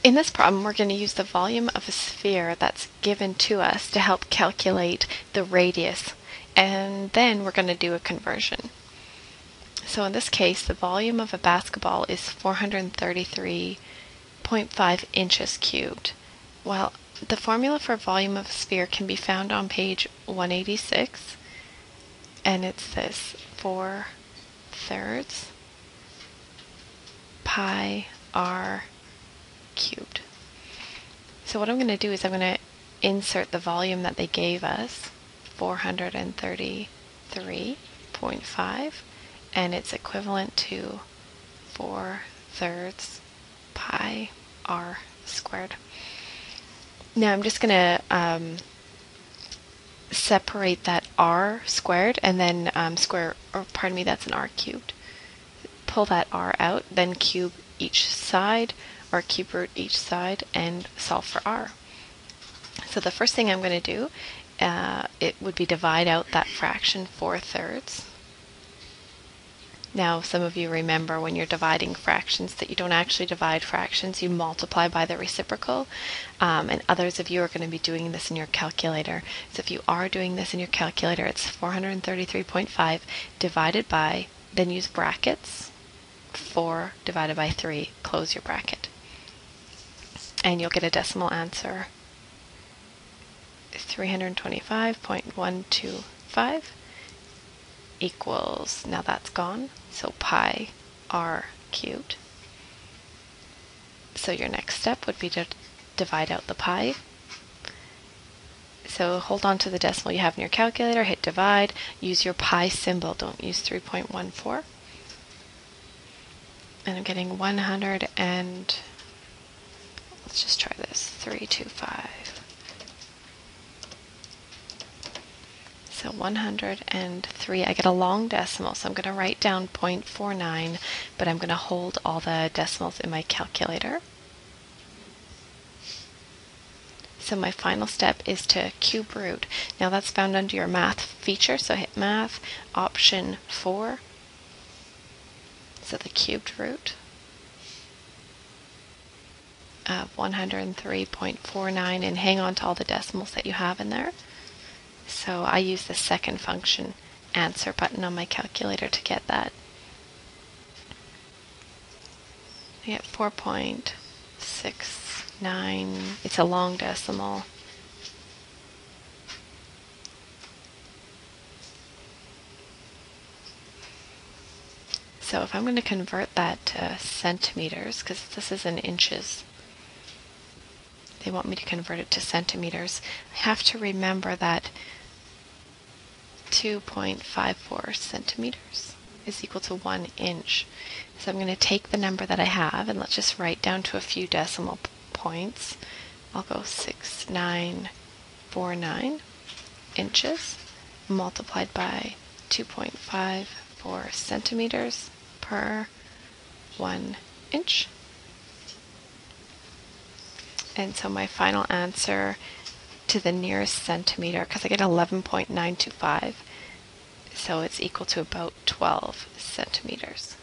In this problem, we're going to use the volume of a sphere that's given to us to help calculate the radius, and then we're going to do a conversion. So in this case, the volume of a basketball is 433.5 inches cubed. Well, the formula for volume of a sphere can be found on page 186, and it's this: 4/3 pi r cubed. So what I'm going to do is I'm going to insert the volume that they gave us, 433.5, and it's equivalent to 4/3 pi r squared. Now I'm just going to separate that r squared and then that's an r cubed. Pull that r out, then cube each side, or cube root each side, and solve for r. So the first thing I'm going to do, it would be divide out that fraction 4/3. Now, some of you remember when you're dividing fractions that you don't actually divide fractions, you multiply by the reciprocal, and others of you are going to be doing this in your calculator. So if you are doing this in your calculator, it's 433.5 divided by, then use brackets, 4 divided by 3, close your bracket. And you'll get a decimal answer, 325.125 equals, now that's gone, so pi r cubed. So your next step would be to divide out the pi. So hold on to the decimal you have in your calculator, hit divide, use your pi symbol, don't use 3.14. And I'm getting 100 and, let's just try this, 325. So 103, I get a long decimal, so I'm going to write down 0.49, but I'm going to hold all the decimals in my calculator. So my final step is to cube root. Now that's found under your math feature, so hit math, option 4. So the cubed root of 103.49, and hang on to all the decimals that you have in there. So I use the second function answer button on my calculator to get that. I get 4.69. It's a long decimal. So if I'm going to convert that to centimeters, because this is in inches, they want me to convert it to centimeters, I have to remember that 2.54 centimeters is equal to 1 inch. So I'm going to take the number that I have, and let's just write down to a few decimal points. I'll go 6949 inches multiplied by 2.54 centimeters per 1 inch. And so my final answer to the nearest centimeter, because I get 11.925, so it's equal to about 12 centimeters.